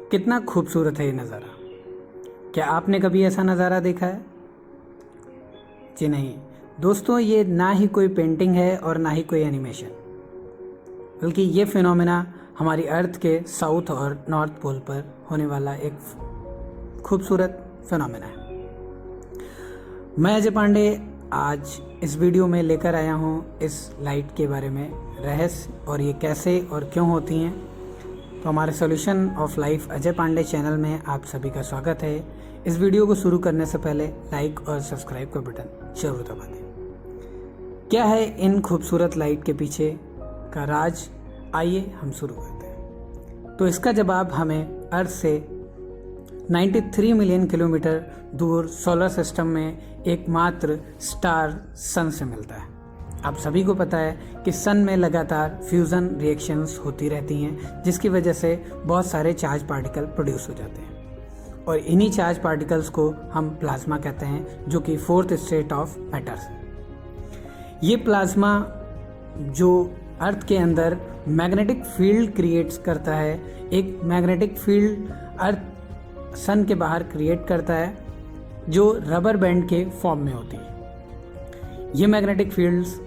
कितना खूबसूरत है ये नज़ारा। क्या आपने कभी ऐसा नज़ारा देखा है? जी नहीं दोस्तों, ये ना ही कोई पेंटिंग है और ना ही कोई एनिमेशन, बल्कि ये फिनोमेना हमारी अर्थ के साउथ और नॉर्थ पोल पर होने वाला एक खूबसूरत फिनोमेना है। मैं अजय पांडे आज इस वीडियो में लेकर आया हूँ इस लाइट के बारे में रहस्य और ये कैसे और क्यों होती हैं। तो हमारे solution of life Ajay Pandey channel में आप सभी का स्वागत है। इस वीडियो को शुरू करने से पहले लाइक और सब्सक्राइब का बटन जरूर दबा दें। क्या है इन खूबसूरत लाइट के पीछे का राज? आइए हम शुरू करते हैं। तो इसका जवाब हमें अर्थ से 93 मिलियन किलोमीटर दूर सोलर सिस्टम में एकमात्र स्टार सन से मिलता है। आप सभी को पता है कि सन में लगातार फ्यूज़न रिएक्शंस होती रहती हैं, जिसकी वजह से बहुत सारे चार्ज पार्टिकल प्रोड्यूस हो जाते हैं और इन्हीं चार्ज पार्टिकल्स को हम प्लाज्मा कहते हैं, जो कि फोर्थ स्टेट ऑफ मैटर है। ये प्लाज्मा जो अर्थ के अंदर मैग्नेटिक फील्ड क्रिएट्स करता है, एक मैग्नेटिक फील्ड अर्थ सन के बाहर क्रिएट करता है जो रबर बैंड के फॉर्म में होती है। ये मैग्नेटिक फील्ड्स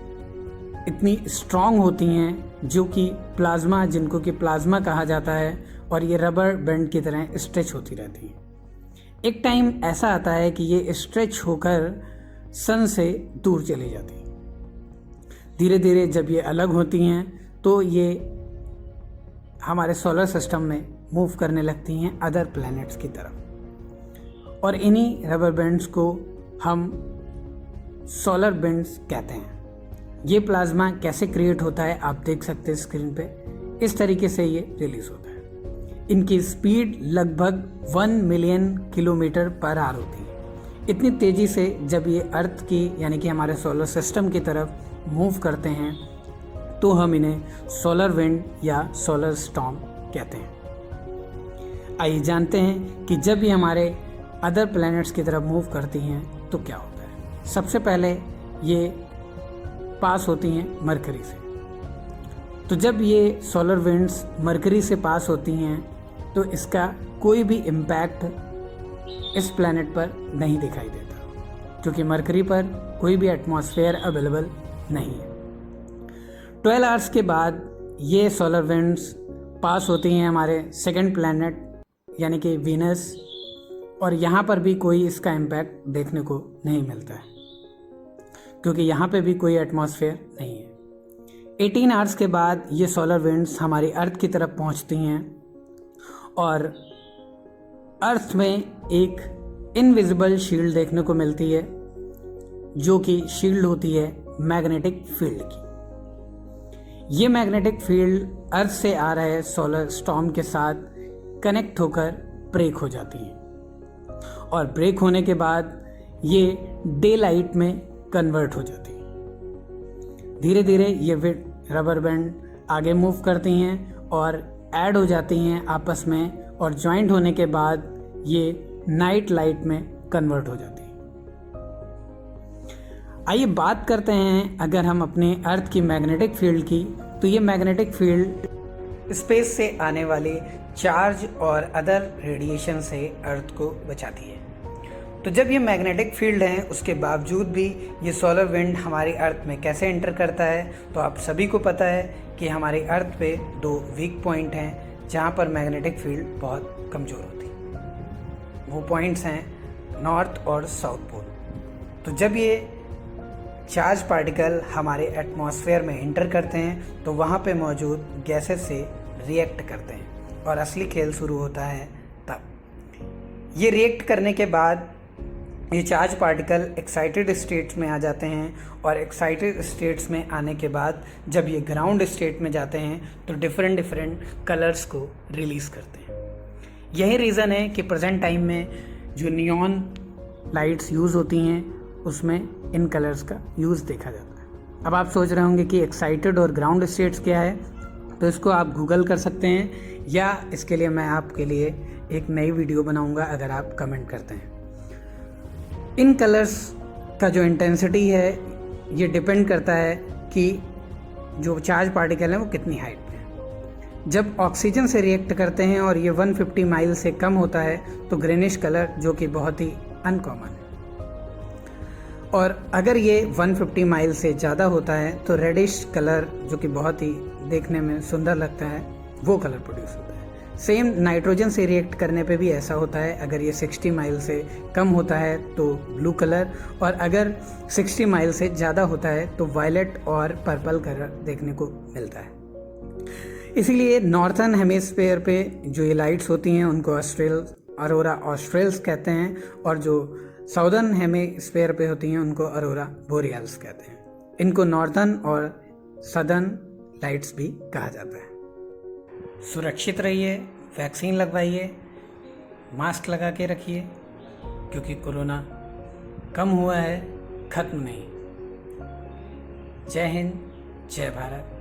इतनी स्ट्रॉन्ग होती हैं जो कि प्लाज्मा, जिनको कि प्लाज्मा कहा जाता है, और ये रबर बैंड की तरह स्ट्रेच होती रहती हैं। एक टाइम ऐसा आता है कि ये स्ट्रेच होकर सन से दूर चली जाती हैं। धीरे धीरे जब ये अलग होती हैं तो ये हमारे सोलर सिस्टम में मूव करने लगती हैं अदर प्लैनेट्स की तरफ, और इन्हीं रबर बैंड्स को हम सोलर बैंड्स कहते हैं। ये प्लाज्मा कैसे क्रिएट होता है आप देख सकते हैं स्क्रीन पे। इस तरीके से ये रिलीज होता है। इनकी स्पीड लगभग 1 मिलियन किलोमीटर पर आवर होती है। इतनी तेज़ी से जब ये अर्थ की यानी कि हमारे सोलर सिस्टम की तरफ मूव करते हैं तो हम इन्हें सोलर विंड या सोलर स्टॉर्म कहते हैं। आइए जानते हैं कि जब ये हमारे अदर प्लैनेट्स की तरफ मूव करती हैं तो क्या होता है। सबसे पहले ये पास होती हैं मरकरी से। तो जब ये सोलर विंड्स मरकरी से पास होती हैं तो इसका कोई भी इम्पैक्ट इस प्लैनेट पर नहीं दिखाई देता, क्योंकि मरकरी पर कोई भी एटमॉस्फेयर अवेलेबल नहीं है। 12 आवर्स के बाद ये सोलर विंड्स पास होती हैं हमारे सेकंड प्लैनेट यानी कि वीनस, और यहाँ पर भी कोई इसका इम्पैक्ट देखने को नहीं मिलता है, क्योंकि यहाँ पे भी कोई एटमॉस्फेयर नहीं है। 18 आवर्स के बाद ये सोलर विंड्स हमारी अर्थ की तरफ पहुँचती हैं और अर्थ में एक इनविजिबल शील्ड देखने को मिलती है, जो कि शील्ड होती है मैग्नेटिक फील्ड की। ये मैग्नेटिक फील्ड अर्थ से आ रहे सोलर स्टॉर्म के साथ कनेक्ट होकर ब्रेक हो जाती है, और ब्रेक होने के बाद ये डे लाइट में कन्वर्ट हो जाती है। धीरे धीरे ये रबर बैंड आगे मूव करती हैं और ऐड हो जाती हैं आपस में, और जॉइंट होने के बाद ये नाइट लाइट में कन्वर्ट हो जाती है। आइए बात करते हैं अगर हम अपने अर्थ की मैग्नेटिक फील्ड की, तो ये मैग्नेटिक फील्ड स्पेस से आने वाले चार्ज और अदर रेडिएशन से अर्थ को बचाती है। तो जब ये मैग्नेटिक फील्ड है उसके बावजूद भी ये सोलर विंड हमारी अर्थ में कैसे एंटर करता है, तो आप सभी को पता है कि हमारी अर्थ पे 2 वीक पॉइंट हैं जहाँ पर मैग्नेटिक फील्ड बहुत कमज़ोर होती है। वो पॉइंट्स हैं नॉर्थ और साउथ पोल। तो जब ये चार्ज पार्टिकल हमारे एटमॉस्फेयर में एंटर करते हैं तो वहाँ पे मौजूद गैसेस से रिएक्ट करते हैं, और असली खेल शुरू होता है तब। ये रिएक्ट करने के बाद ये चार्ज पार्टिकल एक्साइटेड स्टेट्स में आ जाते हैं, और एक्साइटेड स्टेट्स में आने के बाद जब ये ग्राउंड स्टेट में जाते हैं तो डिफरेंट कलर्स को रिलीज़ करते हैं। यही रीज़न है कि प्रेजेंट टाइम में जो नियॉन लाइट्स यूज़ होती हैं उसमें इन कलर्स का यूज़ देखा जाता है। अब आप सोच रहे होंगे कि एक्साइटेड और ग्राउंड स्टेट्स क्या है, तो इसको आप गूगल कर सकते हैं, या इसके लिए मैं आपके लिए एक नई वीडियो बनाऊंगा अगर आप कमेंट करते हैं। इन कलर्स का जो इंटेंसिटी है ये डिपेंड करता है कि जो चार्ज पार्टिकल है वो कितनी हाइट पे है। जब ऑक्सीजन से रिएक्ट करते हैं और ये 150 माइल से कम होता है तो ग्रीनिश कलर, जो कि बहुत ही अनकॉमन है, और अगर ये 150 माइल से ज़्यादा होता है तो रेडिश कलर, जो कि बहुत ही देखने में सुंदर लगता है, वो कलर प्रोड्यूस होता है। सेम नाइट्रोजन से रिएक्ट करने पे भी ऐसा होता है। अगर ये 60 माइल से कम होता है तो ब्लू कलर, और अगर 60 माइल से ज़्यादा होता है तो वायलेट और पर्पल कलर देखने को मिलता है। इसीलिए नॉर्थर्न हेमिस्फीयर पे जो ये लाइट्स होती हैं उनको अरोरा ऑस्ट्रेल्स कहते हैं, और जो साउदर्न हेमिस्फीयर पे होती हैं उनको अरोरा बोरियल्स कहते हैं। इनको नॉर्थर्न और सदर्न लाइट्स भी कहा जाता है। सुरक्षित रहिए, वैक्सीन लगवाइए, मास्क लगा के रखिए, क्योंकि कोरोना कम हुआ है, खत्म नहीं। जय हिंद, जय भारत।